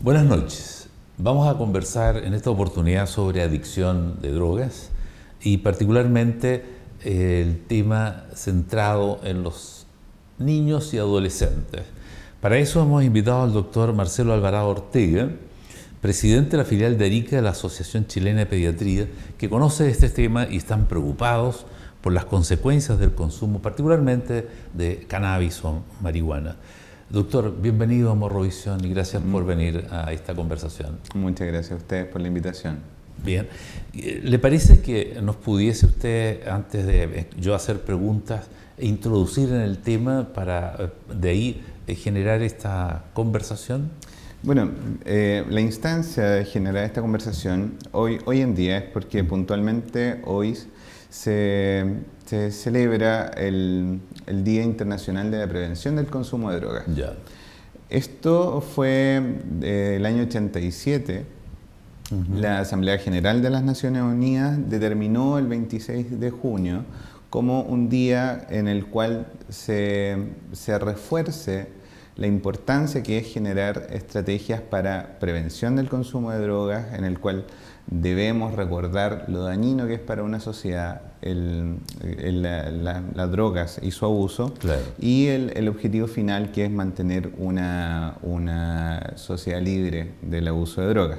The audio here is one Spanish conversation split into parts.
Buenas noches. Vamos a conversar en esta oportunidad sobre adicción de drogas y particularmente el tema centrado en los niños y adolescentes. Para eso hemos invitado al doctor Marcelo Alvarado Ortega, presidente de la filial de Arica de la Asociación Chilena de Pediatría, que conoce este tema y están preocupados por las consecuencias del consumo, particularmente de cannabis o marihuana. Doctor, bienvenido a Morrovisión y gracias por venir a esta conversación. Muchas gracias a ustedes por la invitación. Bien, ¿le parece que nos pudiese usted, antes de yo hacer preguntas, introducir en el tema para de ahí generar esta conversación? Bueno, la instancia de generar esta conversación hoy en día es porque puntualmente hoy se celebra el Día Internacional de la Prevención del Consumo de Drogas. Ya. Esto fue el año 87. La Asamblea General de las Naciones Unidas determinó el 26 de junio como un día en el cual se refuerce la importancia que es generar estrategias para prevención del consumo de drogas, en el cual debemos recordar lo dañino que es para una sociedad las drogas y su abuso, Claro. y el objetivo final, que es mantener una sociedad libre del abuso de drogas.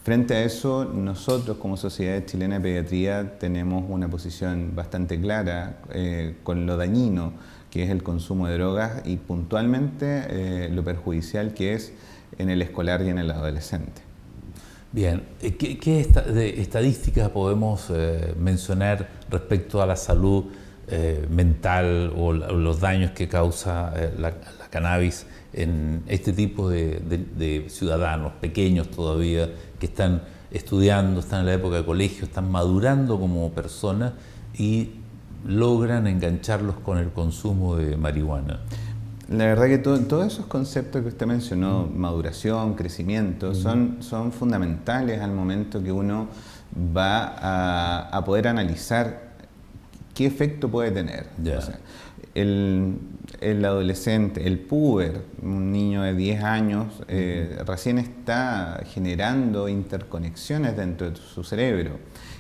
Frente a eso, nosotros como Sociedad Chilena de Pediatría tenemos una posición bastante clara con lo dañino que es el consumo de drogas y puntualmente lo perjudicial que es en el escolar y en el adolescente. Bien, ¿qué estadísticas podemos mencionar respecto a la salud mental o los daños que causa la cannabis en este tipo de ciudadanos pequeños todavía que están estudiando, están en la época de colegio, están madurando como personas y logran engancharlos con el consumo de marihuana? La verdad que todos esos conceptos que usted mencionó, maduración, crecimiento, son fundamentales al momento que uno va a poder analizar qué efecto puede tener. Ya. O sea, el adolescente, el puber, un niño de 10 años, recién está generando interconexiones dentro de su cerebro.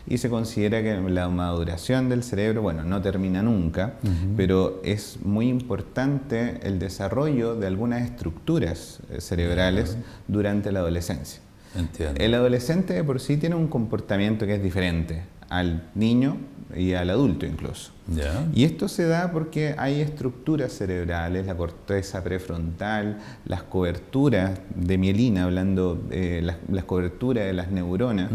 Y se considera que la maduración del cerebro, bueno, no termina nunca, pero es muy importante el desarrollo de algunas estructuras cerebrales durante la adolescencia. Entiendo. El adolescente de por sí tiene un comportamiento que es diferente al niño y al adulto incluso. Ya. Y esto se da porque hay estructuras cerebrales, la corteza prefrontal, las coberturas de mielina, hablando las coberturas de las neuronas,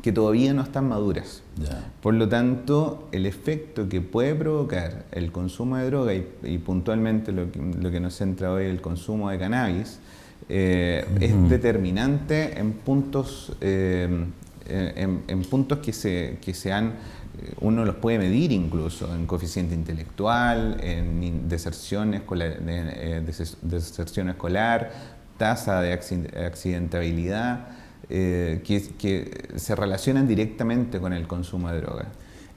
que todavía no están maduras. Ya. Por lo tanto, el efecto que puede provocar el consumo de droga y puntualmente lo que nos centra hoy, el consumo de cannabis, es determinante en puntos, en puntos que se han, uno los puede medir incluso, en coeficiente intelectual, en deserción escolar, tasa de accidentabilidad, que se relacionan directamente con el consumo de drogas.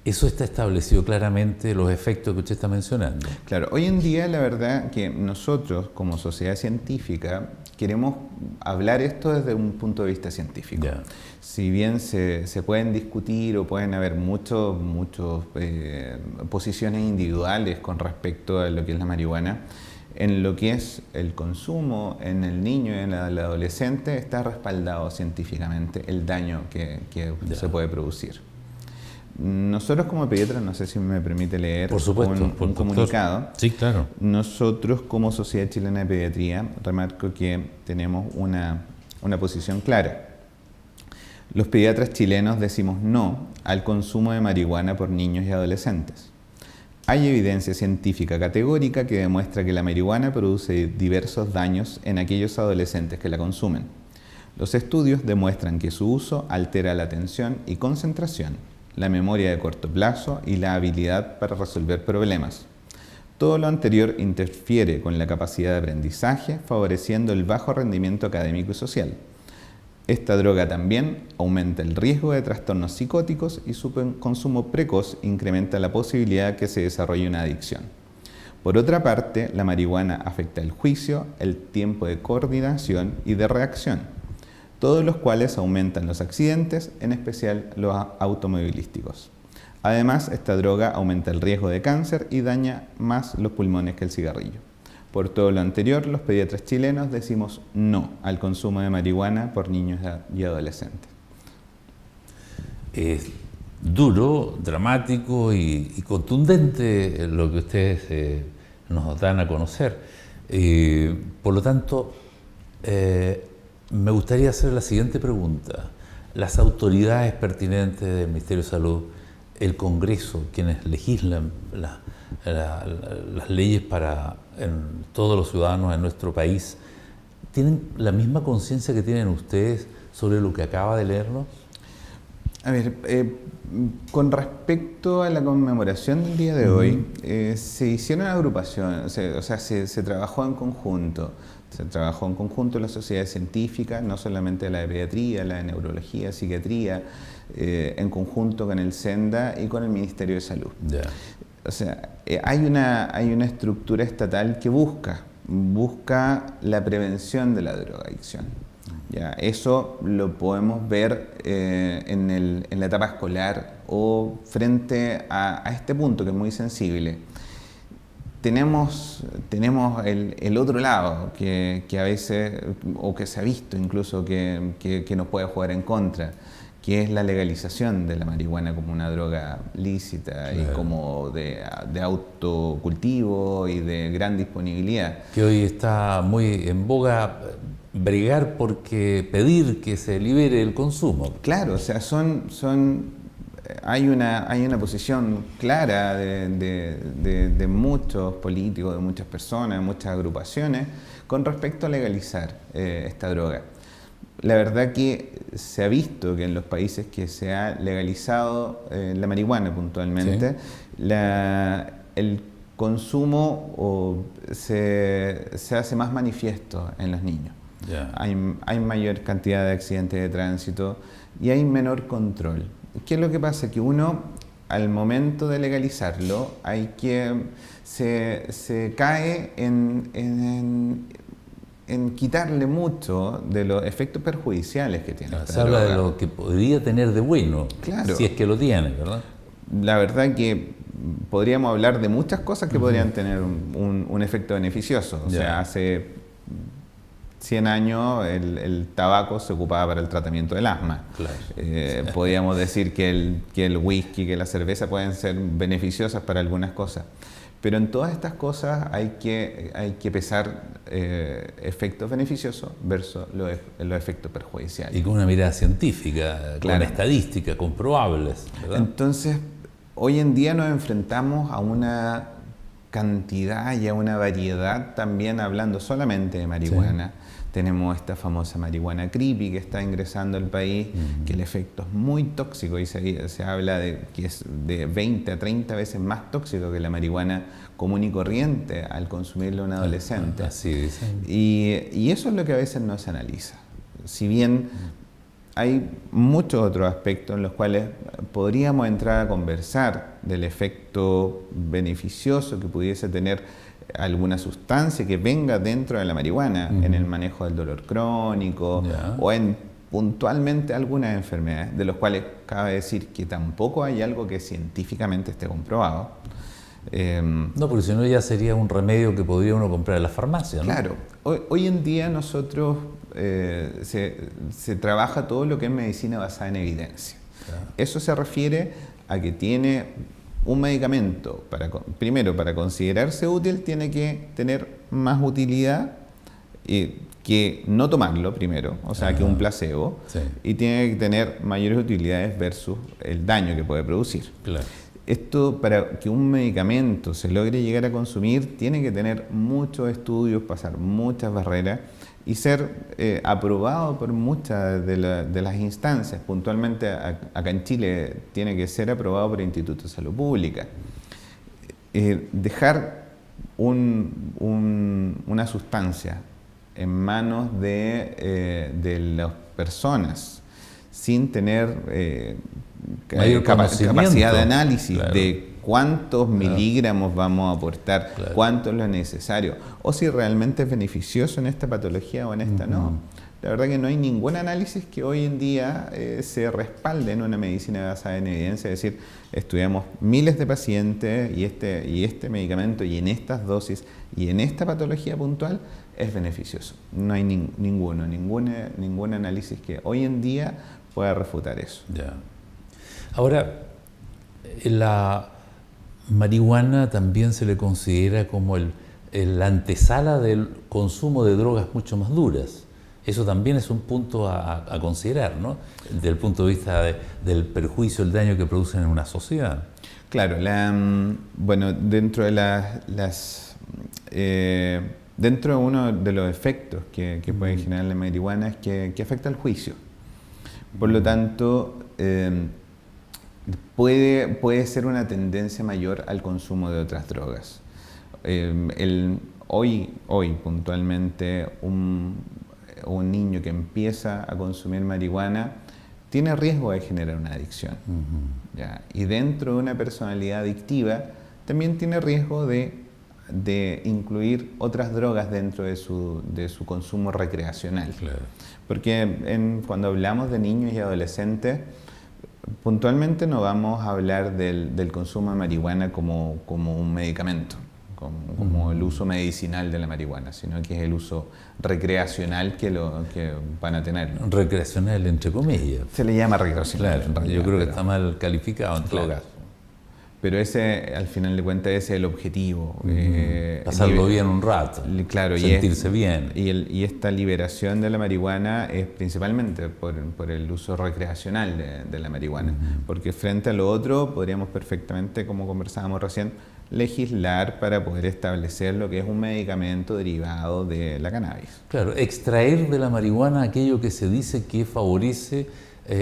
Eso está establecido claramente, los efectos que usted está mencionando. Claro, hoy en día la verdad que nosotros como sociedad científica queremos hablar esto desde un punto de vista científico. Ya. Si bien se pueden discutir o pueden haber muchos posiciones individuales con respecto a lo que es la marihuana, en lo que es el consumo en el niño y en el adolescente está respaldado científicamente el daño que se puede producir. Nosotros como pediatras, no sé si me permite leer Por supuesto, un comunicado. Sí, claro. Nosotros como Sociedad Chilena de Pediatría, remarco que tenemos una posición clara. Los pediatras chilenos decimos no al consumo de marihuana por niños y adolescentes. Hay evidencia científica categórica que demuestra que la marihuana produce diversos daños en aquellos adolescentes que la consumen. Los estudios demuestran que su uso altera la atención y concentración, la memoria de corto plazo y la habilidad para resolver problemas. Todo lo anterior interfiere con la capacidad de aprendizaje, favoreciendo el bajo rendimiento académico y social. Esta droga también aumenta el riesgo de trastornos psicóticos y su consumo precoz incrementa la posibilidad de que se desarrolle una adicción. Por otra parte, la marihuana afecta el juicio, el tiempo de coordinación y de reacción, todos los cuales aumentan los accidentes, en especial los automovilísticos. Además, esta droga aumenta el riesgo de cáncer y daña más los pulmones que el cigarrillo. Por todo lo anterior, los pediatras chilenos decimos no al consumo de marihuana por niños y adolescentes. Es duro, dramático y contundente lo que ustedes nos dan a conocer. Por lo tanto, me gustaría hacer la siguiente pregunta. Las autoridades pertinentes del Ministerio de Salud, el Congreso, quienes legislan las leyes para todos los ciudadanos de nuestro país, ¿tienen la misma conciencia que tienen ustedes sobre lo que acaba de leernos? A ver, con respecto a la conmemoración del día de hoy, se hicieron agrupaciones, se trabajó en conjunto. Se trabajó en conjunto las sociedades científicas, no solamente la de pediatría, la de neurología, psiquiatría, en conjunto con el SENDA y con el Ministerio de Salud. Yeah. O sea, hay una estructura estatal que busca la prevención de la drogadicción. Ya, eso lo podemos ver en la etapa escolar o frente a este punto que es muy sensible. Tenemos el otro lado que a veces, o que se ha visto incluso, que nos puede jugar en contra, que es la legalización de la marihuana como una droga lícita y como de autocultivo y de gran disponibilidad. Que hoy está muy en boga bregar porque pedir que se libere el consumo. Claro, o sea, hay una posición clara de muchos políticos, de muchas personas, de muchas agrupaciones con respecto a legalizar esta droga. La verdad que se ha visto que en los países que se ha legalizado la marihuana puntualmente, ¿sí?, el consumo se hace más manifiesto en los niños. Yeah. Hay mayor cantidad de accidentes de tránsito y hay menor control. ¿Qué es lo que pasa? Que uno, al momento de legalizarlo, se cae en quitarle mucho de los efectos perjudiciales que tiene esta Se habla droga. de lo que podría tener de bueno, claro, si es que lo tiene, ¿verdad? La verdad que podríamos hablar de muchas cosas que podrían tener un efecto beneficioso. O sea, hace 100 años el tabaco se ocupaba para el tratamiento del asma. Claro. Podríamos decir que el whisky, que la cerveza pueden ser beneficiosas para algunas cosas. Pero en todas estas cosas hay que pesar efectos beneficiosos versus los efectos perjudiciales. Y con una mirada científica, claro, con estadísticas comprobables, ¿verdad? Entonces, hoy en día nos enfrentamos a una cantidad y a una variedad, también hablando solamente de marihuana. Sí. Tenemos esta famosa marihuana creepy que está ingresando al país, que el efecto es muy tóxico y se habla de que es de 20 a 30 veces más tóxico que la marihuana común y corriente al consumirla un adolescente. Así dicen. Y eso es lo que a veces no se analiza. Si bien hay muchos otros aspectos en los cuales podríamos entrar a conversar del efecto beneficioso que pudiese tener alguna sustancia que venga dentro de la marihuana en el manejo del dolor crónico o en puntualmente algunas enfermedades, de los cuales cabe decir que tampoco hay algo que científicamente esté comprobado. No, porque si no ya sería un remedio que podría uno comprar en la farmacia, ¿no? Claro. Hoy en día nosotros se trabaja todo lo que es medicina basada en evidencia. Claro. Eso se refiere a que tiene un medicamento, primero para considerarse útil, tiene que tener más utilidad que no tomarlo primero, o sea, que un placebo, sí, y tiene que tener mayores utilidades versus el daño que puede producir. Claro. Esto, para que un medicamento se logre llegar a consumir, tiene que tener muchos estudios, pasar muchas barreras y ser aprobado por muchas de las instancias. Puntualmente acá en Chile tiene que ser aprobado por el Instituto de Salud Pública. Dejar una sustancia en manos de las personas sin tener capacidad de análisis, claro, de cuántos miligramos vamos a aportar, Claro. cuánto es lo necesario, o si realmente es beneficioso en esta patología o en esta no. La verdad que no hay ningún análisis que hoy en día se respalde en una medicina basada en evidencia, es decir, estudiamos miles de pacientes y este medicamento y en estas dosis y en esta patología puntual es beneficioso. No hay ningún análisis que hoy en día pueda refutar eso. Ya. Ahora, la marihuana también se le considera como la antesala del consumo de drogas mucho más duras. Eso también es un punto a considerar, ¿no? Desde el punto de vista del perjuicio, el daño que producen en una sociedad. Claro, bueno, dentro de dentro de uno de los efectos que puede generar la marihuana es que afecta al juicio. Por lo tanto, puede ser una tendencia mayor al consumo de otras drogas. Hoy puntualmente, un niño que empieza a consumir marihuana tiene riesgo de generar una adicción. ¿Ya? Y dentro de una personalidad adictiva también tiene riesgo de incluir otras drogas dentro de su consumo recreacional. Claro. Porque cuando hablamos de niños y adolescentes, puntualmente no vamos a hablar del consumo de marihuana como un medicamento, como el uso medicinal de la marihuana, sino que es el uso recreacional que van a tener, ¿no? Recreacional, entre comillas. Se le llama recreacional. Claro, en realidad, yo creo que pero- está mal calificado en todo Claro. caso. Pero ese, al final de cuentas, ese es el objetivo. Pasarlo bien un rato, Claro, sentirse bien. Y esta liberación de la marihuana es principalmente por el uso recreacional de la marihuana. Porque frente a lo otro, podríamos perfectamente, como conversábamos recién, legislar para poder establecer lo que es un medicamento derivado de la cannabis. Claro, extraer de la marihuana aquello que se dice que favorece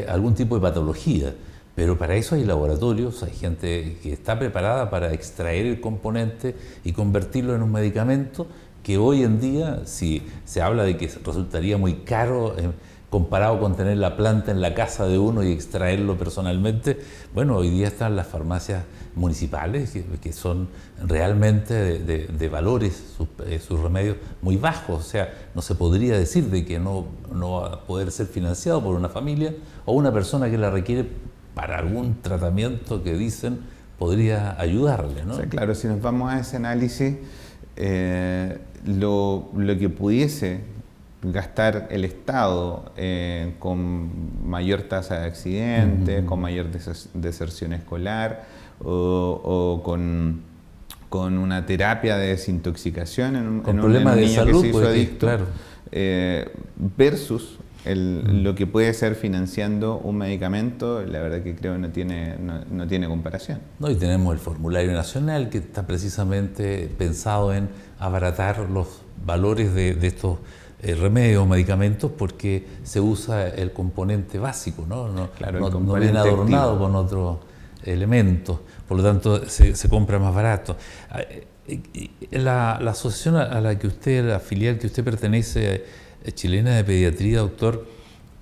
algún tipo de patología. Pero para eso hay laboratorios, hay gente que está preparada para extraer el componente y convertirlo en un medicamento que hoy en día, si se habla de que resultaría muy caro comparado con tener la planta en la casa de uno y extraerlo personalmente, bueno, hoy día están las farmacias municipales que son realmente de valores, sus remedios muy bajos. O sea, no se podría decir de que no va a poder ser financiado por una familia o una persona que la requiere para algún tratamiento que dicen podría ayudarle, ¿no? O sea, claro, si nos vamos a ese análisis, lo que pudiese gastar el Estado con mayor tasa de accidentes, con mayor deserción escolar o con una terapia de desintoxicación con problemas de niño salud, que se hizo pues, adicto, claro. versus lo que puede ser financiando un medicamento, la verdad que creo no tiene comparación. No, y tenemos el formulario nacional que está precisamente pensado en abaratar los valores de estos remedios o medicamentos porque se usa el componente básico, ¿no? Claro, no el viene componente adornado activo. con otros elementos, por lo tanto se compra más barato. La asociación a la que usted, la filial que usted pertenece, Chilena de Pediatría, doctor,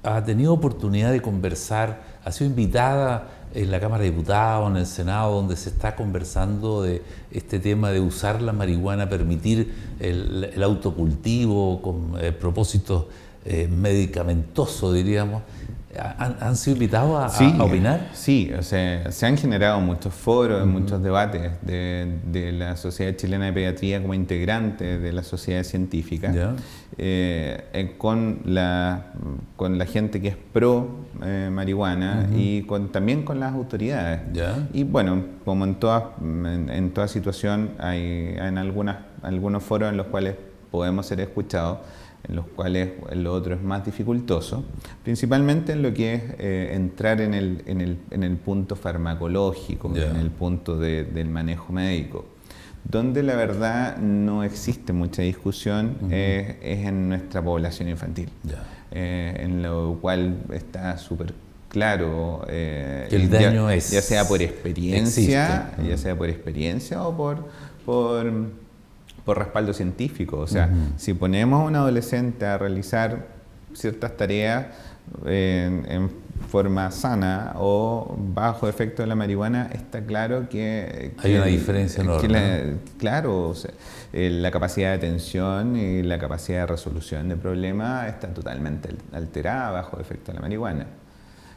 ha tenido oportunidad de conversar, ha sido invitada en la Cámara de Diputados, en el Senado, donde se está conversando de este tema de usar la marihuana, permitir el autocultivo con propósitos medicamentosos, diríamos. ¿Han sido invitados a opinar? Sí, o sea, se han generado muchos foros, muchos debates de la Sociedad Chilena de Pediatría como integrante de la sociedad científica, ¿Ya? con la gente que es pro marihuana y también con las autoridades. ¿Ya? Y bueno, como en toda situación, hay algunos foros en los cuales podemos ser escuchados, en los cuales lo otro es más dificultoso, principalmente en lo que es entrar en el punto farmacológico, Yeah. en el punto del manejo médico. Donde la verdad no existe mucha discusión es en nuestra población infantil, Ya. en lo cual está súper claro Que el daño ya sea por experiencia, existe. ya sea por experiencia o por respaldo científico. O sea, si ponemos a un adolescente a realizar ciertas tareas forma sana o bajo efecto de la marihuana, está claro que hay una diferencia enorme. Claro, o sea, la capacidad de atención y la capacidad de resolución de problemas está totalmente alterada bajo efecto de la marihuana.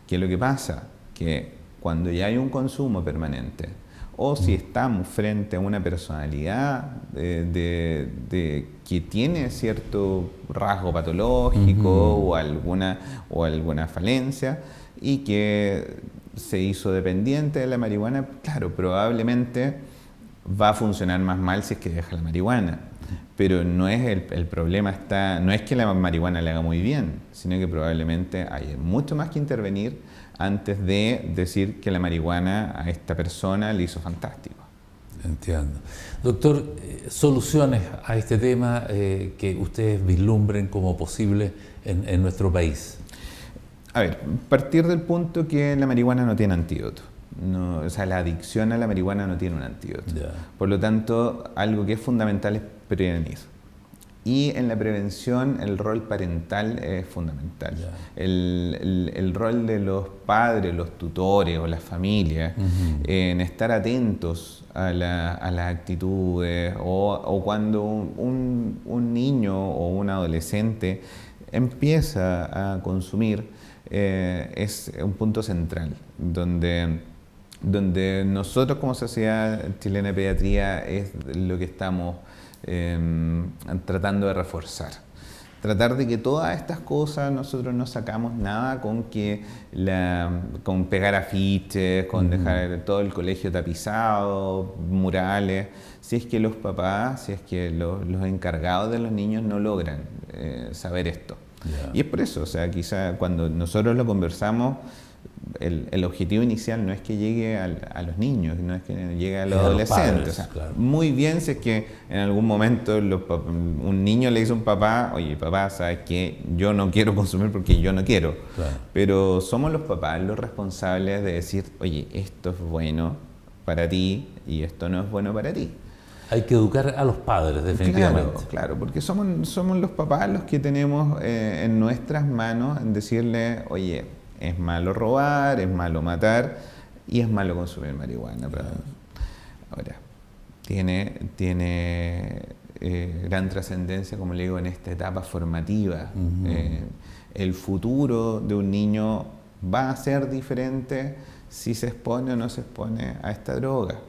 ¿Qué es lo que pasa? Que cuando ya hay un consumo permanente, o si estamos frente a una personalidad que tiene cierto rasgo patológico o alguna falencia y que se hizo dependiente de la marihuana, claro, probablemente va a funcionar más mal si es que deja la marihuana. Pero no es el problema no es que la marihuana le haga muy bien, sino que probablemente hay mucho más que intervenir antes de decir que la marihuana a esta persona le hizo fantástico. Entiendo. Doctor, soluciones a este tema que ustedes vislumbren como posible en nuestro país. A ver, partir del punto que la marihuana no tiene antídoto. No, o sea, la adicción a la marihuana no tiene un antídoto. Ya. Por lo tanto, algo que es fundamental es prevenir. Y en la prevención el rol parental es fundamental. El rol de los padres, los tutores o las familias en estar atentos a las actitudes o cuando un niño o un adolescente empieza a consumir es un punto central donde nosotros como Sociedad Chilena de Pediatría es lo que estamos tratando de reforzar. Tratar de que todas estas cosas nosotros no sacamos nada con con pegar afiches, con dejar todo el colegio tapizado, murales, si es que los papás, si es que los encargados de los niños no logran saber esto. Yeah. Y es por eso, o sea, quizá cuando nosotros lo conversamos, el objetivo inicial no es que llegue a los niños, no es que llegue a los adolescentes. Padres, o sea, claro. Muy bien si es que en algún momento un niño le dice a un papá, oye papá, ¿sabes qué? Yo no quiero consumir porque yo no quiero. Claro. Pero somos los papás los responsables de decir, oye, esto es bueno para ti y esto no es bueno para ti. Hay que educar a los padres, definitivamente. Claro, porque somos los papás los que tenemos en nuestras manos en decirle, oye, es malo robar, es malo matar y es malo consumir marihuana. Ahora, tiene gran trascendencia, como le digo, en esta etapa formativa. El futuro de un niño va a ser diferente si se expone o no se expone a esta droga.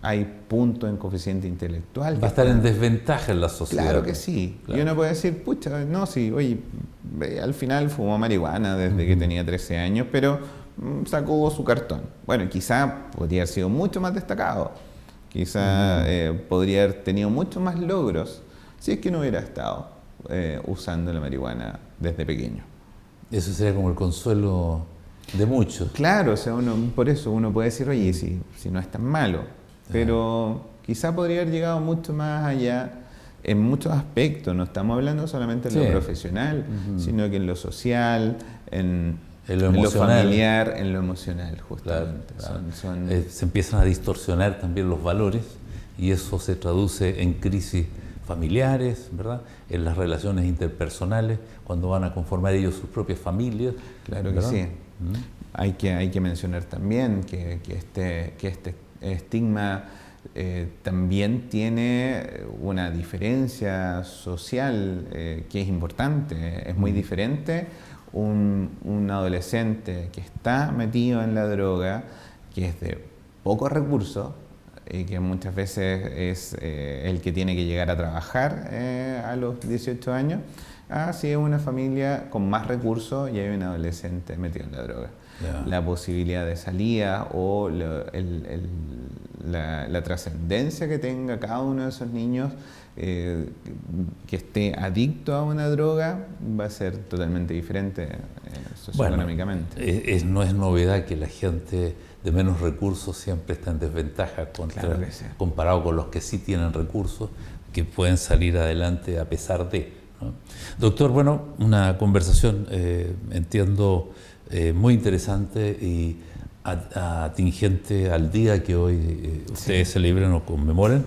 Hay puntos en coeficiente intelectual. Va a estar en desventaja en la sociedad. Claro que sí. Claro. Y uno puede decir, pucha, no, sí, oye, al final fumó marihuana desde que tenía 13 años, pero sacó su cartón. Bueno, quizá podría haber sido mucho más destacado. Quizá podría haber tenido muchos más logros si es que no hubiera estado usando la marihuana desde pequeño. Eso sería como el consuelo de muchos. Claro, o sea, por eso uno puede decir, oye, si no es tan malo. Pero quizá podría haber llegado mucho más allá en muchos aspectos. No estamos hablando solamente en lo profesional, sino que en lo social, en lo familiar, en lo emocional, justamente. Claro. Se empiezan a distorsionar también los valores y eso se traduce en crisis familiares, ¿verdad? En las relaciones interpersonales, cuando van a conformar ellos sus propias familias. Claro que sí. Hay que mencionar también que este estigma también tiene una diferencia social que es importante. Es muy diferente un adolescente que está metido en la droga, que es de pocos recursos y que muchas veces es el que tiene que llegar a trabajar a los 18 años, si es una familia con más recursos y hay un adolescente metido en la droga. Yeah. La posibilidad de salida o la trascendencia que tenga cada uno de esos niños que esté adicto a una droga va a ser totalmente diferente socioeconómicamente. Bueno, no es novedad que la gente de menos recursos siempre está en desventaja comparado con los que sí tienen recursos, que pueden salir adelante a pesar de, ¿no? Doctor, bueno, una conversación, entiendo, muy interesante y atingente al día que hoy ustedes celebran o conmemoran,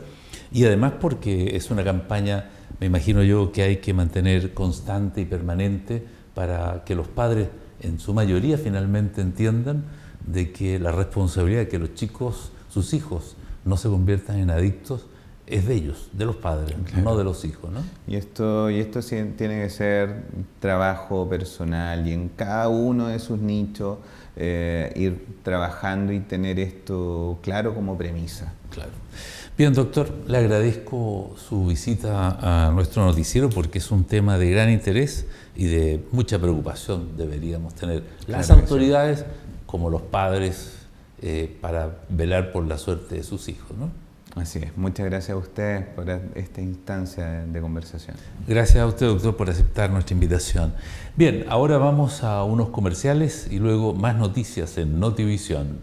y además porque es una campaña, me imagino yo, que hay que mantener constante y permanente para que los padres en su mayoría finalmente entiendan de que la responsabilidad de que los chicos, sus hijos, no se conviertan en adictos es de ellos, de los padres, claro, no de los hijos, ¿no? Y esto sí tiene que ser trabajo personal y en cada uno de sus nichos ir trabajando y tener esto claro como premisa. Claro. Bien, doctor, le agradezco su visita a nuestro noticiero porque es un tema de gran interés y de mucha preocupación deberíamos tener las autoridades como los padres para velar por la suerte de sus hijos, ¿no? Así es. Muchas gracias a ustedes por esta instancia de conversación. Gracias a usted, doctor, por aceptar nuestra invitación. Bien, ahora vamos a unos comerciales y luego más noticias en Notivisión.